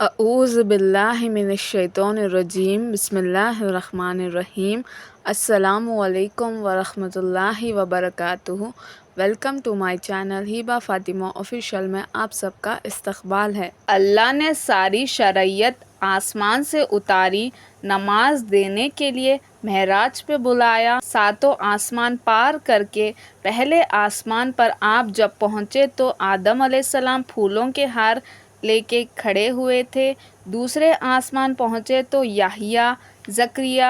اعوذ باللہ من الشیطان الرجیم بسم اللہ الرحمن الرحیم السلام علیکم ورحمۃ اللہ وبرکاتہ۔ Welcome to my channel Hiba Fatima official میں آپ سب کا استقبال ہے۔ اللہ نے ساری شرعیت آسمان سے اتاری، نماز دینے کے لیے معراج پہ بلایا، ساتوں آسمان پار کر کے پہلے آسمان پر آپ جب پہنچے تو آدم علیہ السلام پھولوں کے ہار لے کے کھڑے ہوئے تھے، دوسرے آسمان پہنچے تو یحییٰ، زکریہ،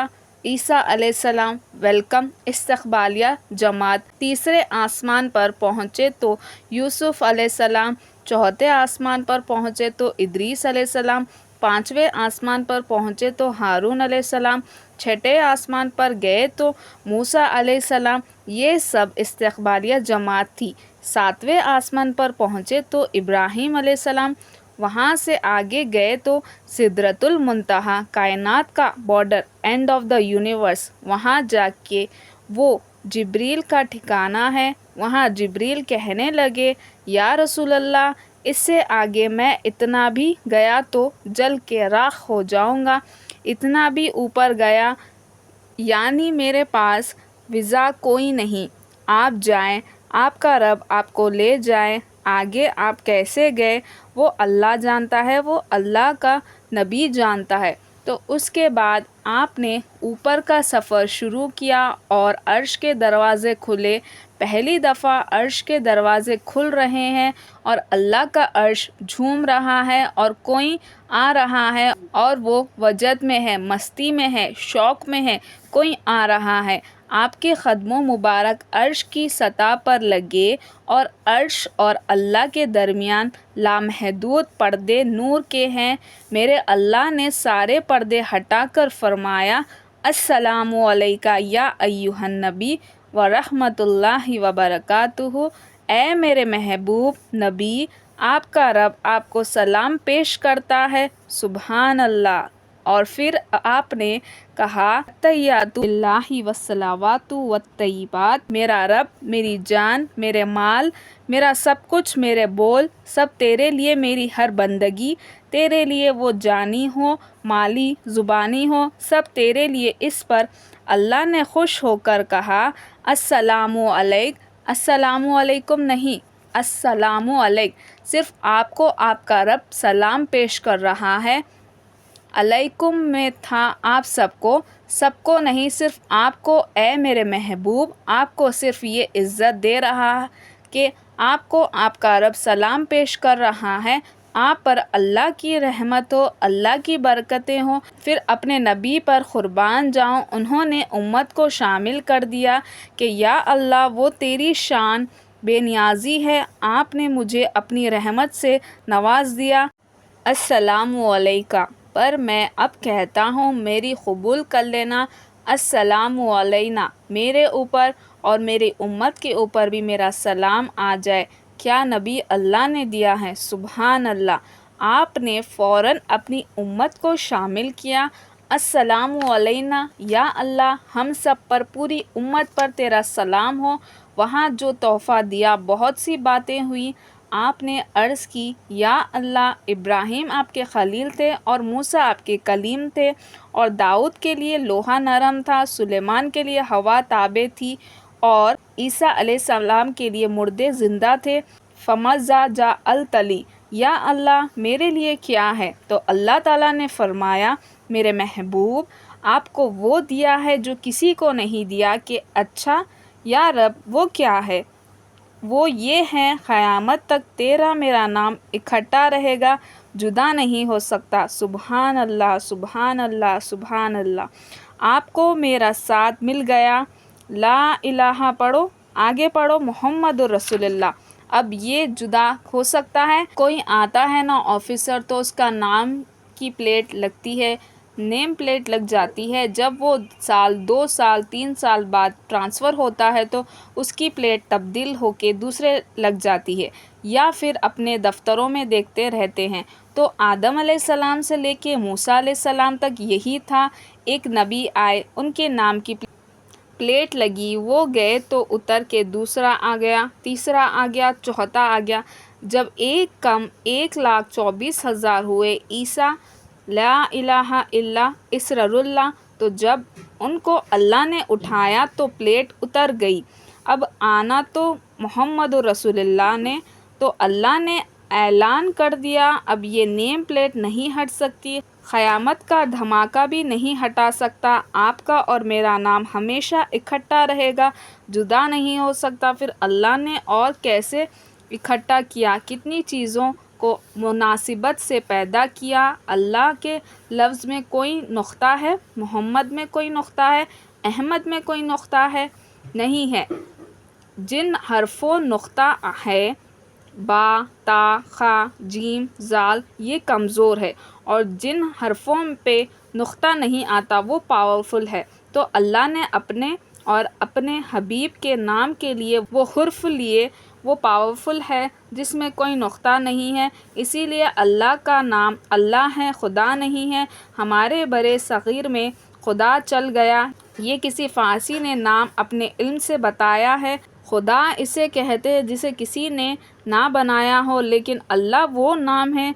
عیسیٰ علیہ السلام ویلکم استقبالیہ جماعت، تیسرے آسمان پر پہنچے تو یوسف علیہ السلام، چوتھے آسمان پر پہنچے تو ادریس علیہ السلام، پانچویں آسمان پر پہنچے تو ہارون علیہ السلام، چھٹے آسمان پر گئے تو موسیٰ علیہ السلام۔ یہ سب استقبالیہ جماعت تھی۔ ساتویں آسمان پر پہنچے تو ابراہیم علیہ السلام، وہاں سے آگے گئے تو سدرۃ المنتہا، کائنات کا border, and of the universe, وہاں جا کے وہ جبریل کا ٹھکانہ ہے۔ وہاں جبریل کہنے لگے یا رسول اللہ، اس سے آگے میں اتنا بھی گیا تو جل کے راکھ ہو جاؤں گا، اتنا بھی اوپر گیا یعنی میرے پاس ویزا کوئی نہیں، آپ جائیں، آپ کا رب آپ کو لے جائے، آگے آپ کیسے گئے وہ اللہ جانتا ہے، وہ اللہ کا نبی جانتا ہے۔ تو اس کے بعد آپ نے اوپر کا سفر شروع کیا اور عرش کے دروازے کھلے۔ پہلی دفعہ عرش کے دروازے کھل رہے ہیں اور اللہ کا عرش جھوم رہا ہے اور کوئی آ رہا ہے اور وہ وجد میں ہے، مستی میں ہے، شوق میں ہے، کوئی آ رہا ہے۔ آپ کے قدموں مبارک عرش کی سطح پر لگے اور عرش اور اللہ کے درمیان لامحدود پردے نور کے ہیں۔ میرے اللہ نے سارے پردے ہٹا کر فرمایا السلام علیکہ یا ایھا النبی ورحمۃ اللہ وبرکاتہ۔ اے میرے محبوب نبی، آپ کا رب آپ کو سلام پیش کرتا ہے۔ سبحان اللہ۔ اور پھر آپ نے کہا التحیات للہ والصلوات والطیبات، میرا رب، میری جان، میرے مال، میرا سب کچھ، میرے بول سب تیرے لیے، میری ہر بندگی تیرے لیے، وہ جانی ہو، مالی، زبانی ہو، سب تیرے لیے۔ اس پر اللہ نے خوش ہو کر کہا السلام علیک، السلام علیکم نہیں، السلام علیک، صرف آپ کو آپ کا رب سلام پیش کر رہا ہے۔ علیکم میں تھا آپ سب کو نہیں، صرف آپ کو۔ اے میرے محبوب، آپ کو صرف یہ عزت دے رہا کہ آپ کو آپ کا رب سلام پیش کر رہا ہے، آپ پر اللہ کی رحمت ہو، اللہ کی برکتیں ہوں۔ پھر اپنے نبی پر قربان جاؤں، انہوں نے امت کو شامل کر دیا کہ یا اللہ وہ تیری شان بے نیازی ہے، آپ نے مجھے اپنی رحمت سے نواز دیا۔ السلام علیکہ پر میں اب کہتا ہوں، میری قبول کر لینا۔ السلام علینا، میرے اوپر اور میری امت کے اوپر بھی میرا سلام آ جائے۔ کیا نبی اللہ نے دیا ہے، سبحان اللہ۔ آپ نے فوراً اپنی امت کو شامل کیا۔ السلام علینا یا اللہ، ہم سب پر، پوری امت پر تیرا سلام ہو۔ وہاں جو تحفہ دیا، بہت سی باتیں ہوئی۔ آپ نے عرض کی یا اللہ، ابراہیم آپ کے خلیل تھے اور موسیٰ آپ کے کلیم تھے، اور داؤد کے لیے لوہا نرم تھا، سلیمان کے لیے ہوا تابع تھی، اور عیسیٰ علیہ السلام کے لیے مردے زندہ تھے۔ فماذا جعلت لی، یا اللہ میرے لیے کیا ہے؟ تو اللہ تعالیٰ نے فرمایا میرے محبوب، آپ کو وہ دیا ہے جو کسی کو نہیں دیا۔ کہ اچھا یا رب، وہ کیا ہے؟ وہ یہ ہے قیامت تک تیرا میرا نام اکٹھا رہے گا، جدا نہیں ہو سکتا۔ سبحان اللہ، سبحان اللہ، سبحان اللہ۔ آپ کو میرا ساتھ مل گیا۔ لا الہ پڑھو، آگے پڑھو محمد رسول اللہ۔ اب یہ جدا ہو سکتا ہے؟ کوئی آتا ہے نا آفیسر، تو اس کا نام کی پلیٹ لگتی ہے، نیم پلیٹ لگ جاتی ہے۔ جب وہ سال، 2 سال، 3 سال بعد ٹرانسفر ہوتا ہے تو اس کی پلیٹ تبدیل ہو کے دوسرے لگ جاتی ہے، یا پھر اپنے دفتروں میں دیکھتے رہتے ہیں۔ تو آدم علیہ السلام سے لے کے موسیٰ علیہ السلام تک یہی تھا، ایک نبی آئے، ان کے نام کی پلیٹ لگی، وہ گئے تو اتر کے دوسرا آ گیا، تیسرا آ گیا، چوتھا آ گیا۔ جب ایک کم 1,24,000 ہوئے، عیسیٰ لا الہ الا اسرر اللہ، تو جب ان کو اللہ نے اٹھایا تو پلیٹ اتر گئی۔ اب آنا تو محمد رسول اللہ نے، تو اللہ نے اعلان کر دیا اب یہ نیم پلیٹ نہیں ہٹ سکتی، قیامت کا دھماکہ بھی نہیں ہٹا سکتا، آپ کا اور میرا نام ہمیشہ اکٹھا رہے گا، جدا نہیں ہو سکتا۔ پھر اللہ نے اور کیسے اکٹھا کیا، کتنی چیزوں کو مناسبت سے پیدا کیا۔ اللہ کے لفظ میں کوئی نقطہ ہے، محمد میں کوئی نقطہ ہے، احمد میں کوئی نقطہ ہے؟ نہیں ہے۔ جن حرفوں نقطہ ہے، با، تا، خا، جیم، زال، یہ کمزور ہے، اور جن حرفوں پہ نقطہ نہیں آتا وہ پاورفل ہے۔ تو اللہ نے اپنے اور اپنے حبیب کے نام کے لیے وہ حرف لیے، وہ پاورفل ہے جس میں کوئی نقطہ نہیں ہے، اسی لیے اللہ کا نام اللہ ہے، خدا نہیں ہے۔ ہمارے برِ صغیر میں خدا چل گیا، یہ کسی فارسی نے نام اپنے علم سے بتایا ہے۔ خدا اسے کہتے ہیں جسے کسی نے نہ بنایا ہو، لیکن اللہ وہ نام ہے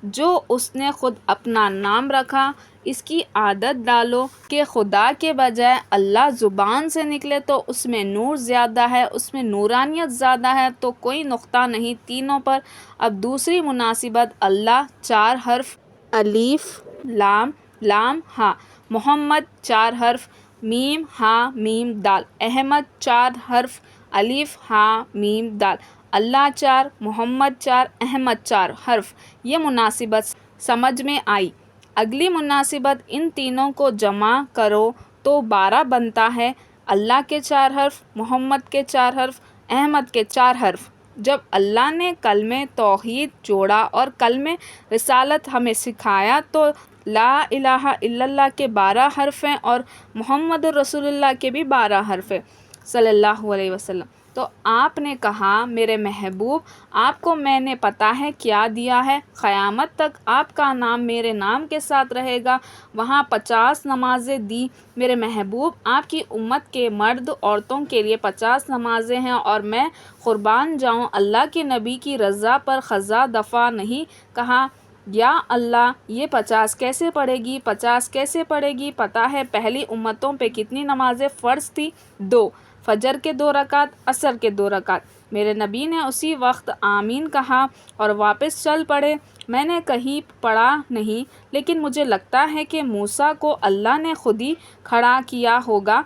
جو اس نے خود اپنا نام رکھا۔ اس کی عادت ڈالو کہ خدا کے بجائے اللہ زبان سے نکلے تو اس میں نور زیادہ ہے، اس میں نورانیت زیادہ ہے، تو کوئی نقطہ نہیں تینوں پر۔ اب دوسری مناسبت، اللہ 4 حرف، الف، لام، لام، ہاء، محمد 4 حرف، میم، ہاء، میم، دال، احمد 4 حرف، الف، ہاء، میم، دال، اللہ 4، محمد 4، احمد 4 حرف۔ یہ مناسبت سمجھ میں آئی۔ اگلی مناسبت، ان تینوں کو جمع کرو تو 12 بنتا ہے، اللہ کے 4 حرف، محمد کے 4 حرف، احمد کے 4 حرف۔ جب اللہ نے کلمہ توحید جوڑا اور کلمہ رسالت ہمیں سکھایا تو لا الہ الا اللہ کے 12 حرف ہیں اور محمد رسول اللہ کے بھی 12 حرف ہیں صلی اللہ علیہ وسلم۔ تو آپ نے کہا میرے محبوب، آپ کو میں نے پتہ ہے کیا دیا ہے، قیامت تک آپ کا نام میرے نام کے ساتھ رہے گا۔ وہاں 50 نمازیں دی میرے محبوب، آپ کی امت کے مرد عورتوں کے لیے 50 نمازیں ہیں، اور میں قربان جاؤں اللہ کے نبی کی رضا پر قضا دفع نہیں۔ کہا یا اللہ یہ 50 کیسے پڑے گی، 50 کیسے پڑے گی؟ پتہ ہے پہلی امتوں پہ کتنی نمازیں فرض تھی؟ 2، فجر کے 2 رکعت، عصر کے 2 رکعت۔ میرے نبی نے اسی وقت آمین کہا اور واپس چل پڑے۔ میں نے کہیں پڑھا نہیں، لیکن مجھے لگتا ہے کہ موسیٰ کو اللہ نے خود ہی کھڑا کیا ہوگا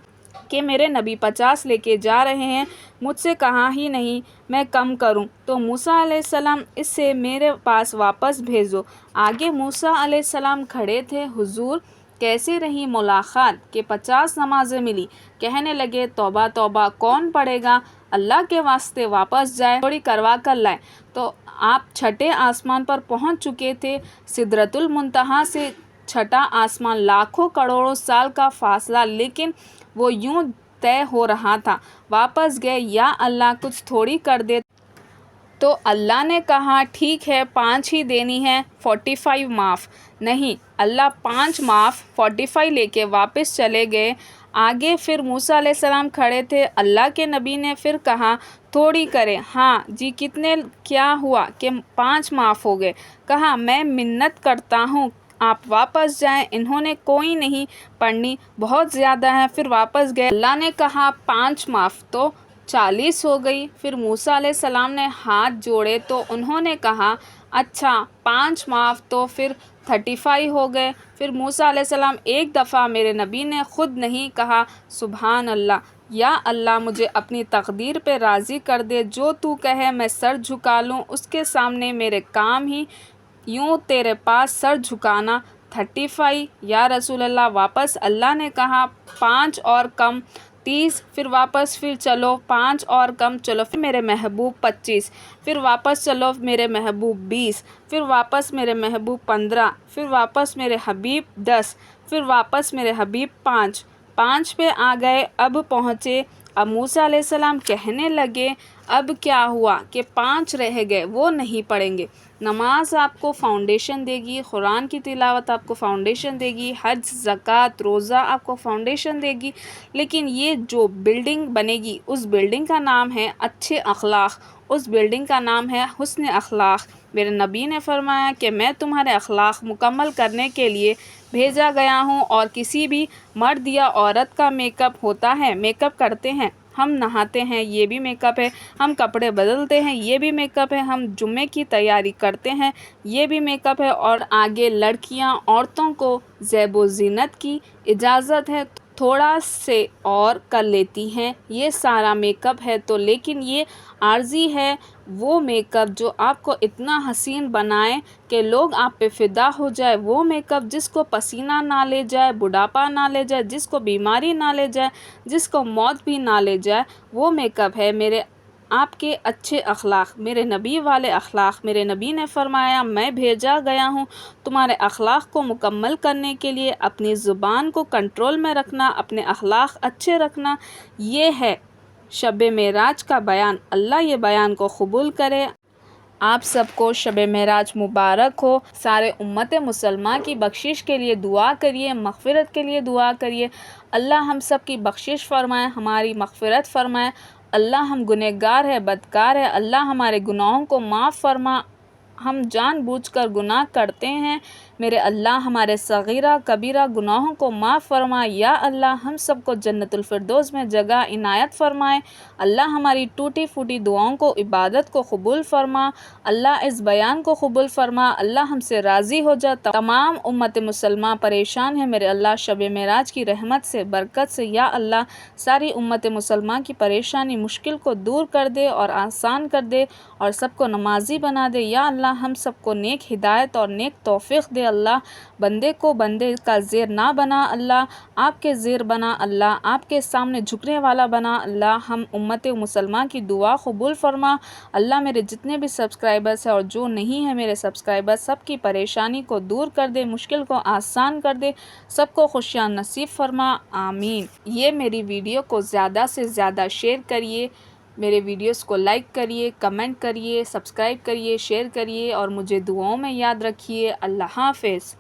کہ میرے نبی 50 لے کے جا رہے ہیں، مجھ سے کہا ہی نہیں میں کم کروں، تو موسیٰ علیہ السلام اس سے میرے پاس واپس بھیجو۔ آگے موسیٰ علیہ السلام کھڑے تھے، حضور کیسے رہی ملاقات کہ 50 نمازیں ملی؟ کہنے لگے توبہ توبہ، کون پڑھے گا؟ اللہ کے واسطے واپس جائے، تھوڑی کروا کر لائے۔ تو آپ چھٹے آسمان پر پہنچ چکے تھے، سدرۃ المنتہا سے چھٹا آسمان لاکھوں کروڑوں سال کا فاصلہ، لیکن وہ یوں طے ہو رہا تھا۔ واپس گئے، یا اللہ کچھ تھوڑی کر دے۔ تو اللہ نے کہا ٹھیک ہے 5 ہی دینی ہے، 45 معاف نہیں۔ اللہ 5 معاف 45 لے کے واپس چلے گئے۔ آگے پھر موسیٰ علیہ السلام کھڑے تھے، اللہ کے نبی نے پھر کہا تھوڑی کریں۔ ہاں جی کتنے؟ کیا ہوا کہ 5 معاف ہو گئے؟ کہا میں منت کرتا ہوں آپ واپس جائیں، انہوں نے کوئی نہیں پڑھنی، بہت زیادہ ہیں۔ پھر واپس گئے، اللہ نے کہا 5 معاف، تو 40 ہو گئی۔ پھر موسیٰ علیہ السلام نے ہاتھ جوڑے تو انہوں نے کہا اچھا 5 معاف، تو پھر 35 ہو گئے۔ پھر موسیٰ علیہ السلام ایک دفعہ میرے نبی نے خود نہیں کہا سبحان اللہ، یا اللہ مجھے اپنی تقدیر پہ راضی کر دے، جو تو کہے میں سر جھکا لوں، اس کے سامنے میرے کام ہی یوں تیرے پاس سر جھکانا۔ 35 یا رسول اللہ، واپس اللہ نے کہا 5 اور کم 30، پھر واپس پھر چلو 5 اور کم، چلو پھر میرے محبوب 25، پھر واپس چلو میرے محبوب 20، پھر واپس میرے محبوب 15، پھر واپس میرے حبیب 10، پھر واپس میرے حبیب 5 پہ آ گئے، اب پہنچے۔ اب موسیٰ علیہ السلام کہنے لگے اب کیا ہوا کہ 5 رہ گئے، وہ نہیں پڑھیں گے۔ نماز آپ کو فاؤنڈیشن دے گی، قرآن کی تلاوت آپ کو فاؤنڈیشن دے گی، حج، زکوٰۃ، روزہ آپ کو فاؤنڈیشن دے گی، لیکن یہ جو بلڈنگ بنے گی اس بلڈنگ کا نام ہے اچھے اخلاق، اس بلڈنگ کا نام ہے حسن اخلاق۔ میرے نبی نے فرمایا کہ میں تمہارے اخلاق مکمل کرنے کے لیے بھیجا گیا ہوں، اور کسی بھی مرد یا عورت کا میک اپ ہوتا ہے، میک اپ کرتے ہیں، ہم نہاتے ہیں، یہ بھی میک اپ ہے، ہم کپڑے بدلتے ہیں، یہ بھی میک اپ ہے، ہم جمعے کی تیاری کرتے ہیں، یہ بھی میک اپ ہے، اور آگے لڑکیاں عورتوں کو زیب و زینت کی اجازت ہے، تھوڑا سے اور کر لیتی ہیں، یہ سارا میک اپ ہے۔ تو لیکن یہ عارضی ہے، وہ میک اپ جو آپ کو اتنا حسین بنائے کہ لوگ آپ پہ فدا ہو جائے، وہ میک اپ جس کو پسینہ نہ لے جائے، بڑھاپا نہ لے جائے، جس کو بیماری نہ لے جائے، جس کو موت بھی نہ لے جائے، وہ میک اپ ہے میرے آپ کے اچھے اخلاق، میرے نبی والے اخلاق۔ میرے نبی نے فرمایا میں بھیجا گیا ہوں تمہارے اخلاق کو مکمل کرنے کے لیے، اپنی زبان کو کنٹرول میں رکھنا، اپنے اخلاق اچھے رکھنا، یہ ہے شب معراج کا بیان۔ اللہ یہ بیان کو قبول کرے۔ آپ سب کو شب معراج مبارک ہو۔ سارے امت مسلمہ کی بخشش کے لیے دعا کریے، مغفرت کے لیے دعا کریے۔ اللہ ہم سب کی بخشش فرمائے، ہماری مغفرت فرمائے۔ اللہ ہم گنہگار ہے، بدکار ہے، اللہ ہمارے گناہوں کو معاف فرما۔ ہم جان بوجھ کر گناہ کرتے ہیں، میرے اللہ ہمارے صغیرہ کبیرہ گناہوں کو معاف فرما۔ یا اللہ ہم سب کو جنت الفردوس میں جگہ عنایت فرمائے۔ اللہ ہماری ٹوٹی پھوٹی دعاؤں کو، عبادت کو قبول فرما۔ اللہ اس بیان کو قبول فرما۔ اللہ ہم سے راضی ہو جا۔ تمام امت مسلمہ پریشان ہے، میرے اللہ شب معراج کی رحمت سے، برکت سے، یا اللہ ساری امت مسلمہ کی پریشانی مشکل کو دور کر دے اور آسان کر دے، اور سب کو نمازی بنا دے۔ یا اللہ ہم سب کو نیک ہدایت اور نیک توفیق دے۔ اللہ بندے کو بندے کا زیر نہ بنا، اللہ آپ کے زیر بنا، اللہ آپ کے سامنے جھکنے والا بنا۔ اللہ ہم امت مسلمہ کی دعا قبول فرما۔ اللہ میرے جتنے بھی سبسکرائبرز ہیں اور جو نہیں ہیں میرے سبسکرائبر، سب کی پریشانی کو دور کر دے، مشکل کو آسان کر دے، سب کو خوشیاں نصیب فرما، آمین۔ یہ میری ویڈیو کو زیادہ سے زیادہ شیئر کریے، میرے ویڈیوز کو لائک کریے، کمنٹ کریے، سبسکرائب کریے، شیئر کریے، اور مجھے دعاؤں میں یاد رکھیے۔ اللہ حافظ۔